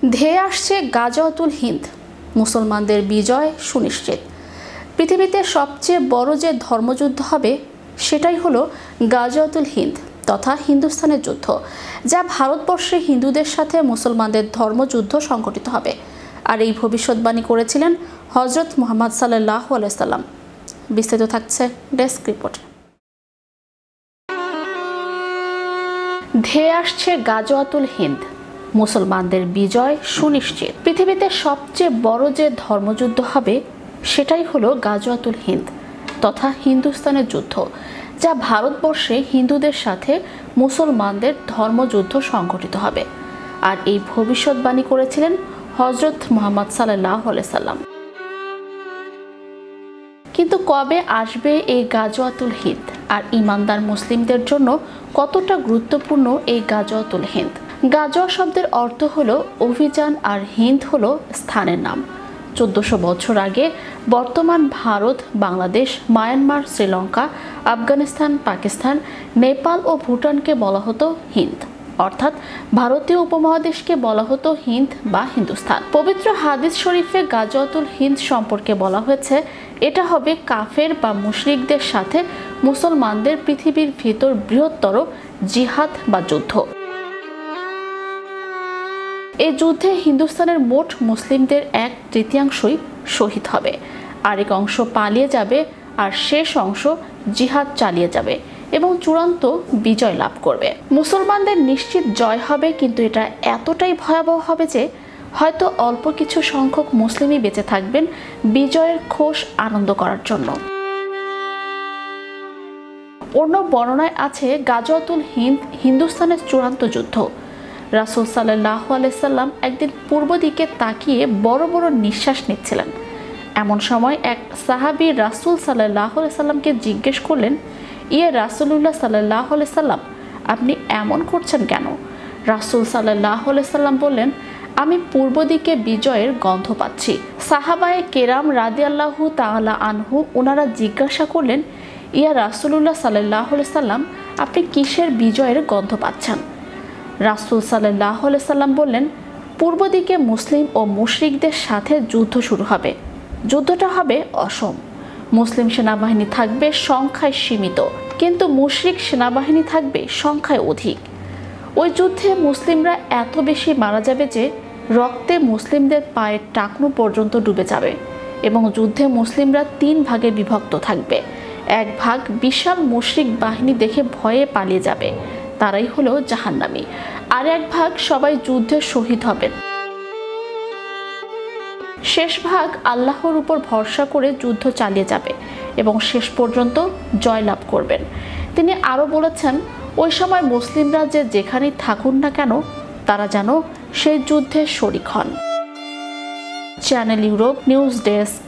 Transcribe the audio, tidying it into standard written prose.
ধেয়ে আসছে গাজওয়াতুল হিন্দ, মুসলমানদের বিজয় সুনিশ্চিত। পৃথিবীতে সবচেয়ে বড় যে ধর্মযুদ্ধ হবে সেটাই হলো গাজওয়াতুল হিন্দ তথা হিন্দুস্তানের যুদ্ধ, যা ভারতবর্ষে হিন্দুদের সাথে মুসলমানদের ধর্মযুদ্ধ সংঘটিত হবে। আর এই ভবিষ্যৎবাণী করেছিলেন হজরত মুহাম্মদ সাল্লাল্লাহু আলাইহি সাল্লাম। বিস্তারিত থাকছে ডেস্ক রিপোর্ট। ধেয়ে আসছে গাজওয়াতুল হিন্দ, মুসলমানদের বিজয় সুনিশ্চিত। পৃথিবীতে সবচেয়ে বড় যে ধর্মযুদ্ধ হবে সেটাই হলো গাজওয়াতুল হিন্দ তথা হিন্দুস্তানের যুদ্ধ, যা ভারতবর্ষে হিন্দুদের সাথে মুসলমানদের ধর্মযুদ্ধ সংঘটিত হবে। আর এই ভবিষ্যৎবাণী করেছিলেন হজরত মুহাম্মদ সাল্লাল্লাহু আলাইহি সাল্লাম। কিন্তু কবে আসবে এই গাজওয়াতুল হিন্দ, আর ঈমানদার মুসলিমদের জন্য কতটা গুরুত্বপূর্ণ এই গাজওয়াতুল হিন্দ? গাজওয়া শব্দের অর্থ হলো অভিযান, আর হিন্দ হলো স্থানের নাম। 1400 বছর আগে বর্তমান ভারত, বাংলাদেশ, মায়ানমার, শ্রীলঙ্কা, আফগানিস্তান, পাকিস্তান, নেপাল ও ভুটানকে বলা হতো হিন্দ, অর্থাৎ ভারতীয় উপমহাদেশকে বলা হতো হিন্দ বা হিন্দুস্তান। পবিত্র হাদিস শরীফে গাজওয়াতুল হিন্দ সম্পর্কে বলা হয়েছে, এটা হবে কাফের বা মুশরিকদের সাথে মুসলমানদের পৃথিবীর ভিতর বৃহত্তর জিহাদ বা যুদ্ধ। এই যুদ্ধে হিন্দুস্তানের মোট মুসলিমদের 1/3 শহীদ হবে, আরেক অংশ পালিয়ে যাবে, আর শেষ অংশ জিহাদ চালিয়ে যাবে এবং চূড়ান্ত বিজয় লাভ করবে। মুসলমানদের নিশ্চিত জয় হবে, কিন্তু এটা এতটাই ভয়াবহ হবে যে হয়তো অল্প কিছু সংখ্যক মুসলিমই বেঁচে থাকবেন বিজয়ের খোশ আনন্দ করার জন্য। অন্য বর্ণনায় আছে গাজওয়াতুল হিন্দ হিন্দুস্তানের চূড়ান্ত যুদ্ধ। রাসূল সাল্লাল্লাহু আলাইহি সাল্লাম একদিন পূর্ব দিকে তাকিয়ে বড় বড় নিঃশ্বাস নিচ্ছিলেন। এমন সময় এক সাহাবী রাসূল সাল্লাল্লাহু আলাইহি সাল্লামকে জিজ্ঞেস করলেন, ইয়ে রাসূলুল্লাহ সাল্লাল্লাহু আলাইহি সাল্লাম, আপনি এমন করছেন কেন? রাসূল সাল্লাল্লাহু আলাইহি সাল্লাম বললেন, আমি পূর্ব দিকে বিজয়ের গন্ধ পাচ্ছি। সাহাবায়ে কেরাম রাদিয়াল্লাহু তাআলা আনহু ওনারা জিজ্ঞাসা করলেন, ইয়া রাসূলুল্লাহ সাল্লাল্লাহু আলাইহি সাল্লাম, আপনি কিসের বিজয়ের গন্ধ পাচ্ছেন? রাসূল সাল্লাল্লাহু আলাইহি সাল্লাম বললেন, পূর্ব দিকে মুসলিম ও মুশরিকদের সাথে যুদ্ধ শুরু হবে। যুদ্ধটা হবে অসম। মুসলিম সেনাবাহিনী থাকবে সংখ্যায় সীমিত, কিন্তু মুশরিক সেনাবাহিনী থাকবে সংখ্যায় অধিক। ওই যুদ্ধে মুসলিমরা এত বেশি মারা যাবে যে রক্তে মুসলিমদের পায়ের টাকনু পর্যন্ত ডুবে যাবে, এবং যুদ্ধে মুসলিমরা 3 ভাগে বিভক্ত থাকবে। এক ভাগ বিশাল মুশরিক বাহিনী দেখে ভয়ে পালিয়ে যাবে, তারাই হলো জাহান্নামী। আর এক ভাগ সবাই যুদ্ধে শহীদ হবেন। শেষ ভাগ আল্লাহর উপর ভরসা করে যুদ্ধ চালিয়ে যাবে এবং শেষ পর্যন্ত জয়লাভ করবেন। তিনি আরও বলেছেন, ওই সময় মুসলিমরা যে যেখানেই থাকুন না কেন, তারা যেন সেই যুদ্ধে শরিক হন। Channel Europe news desk.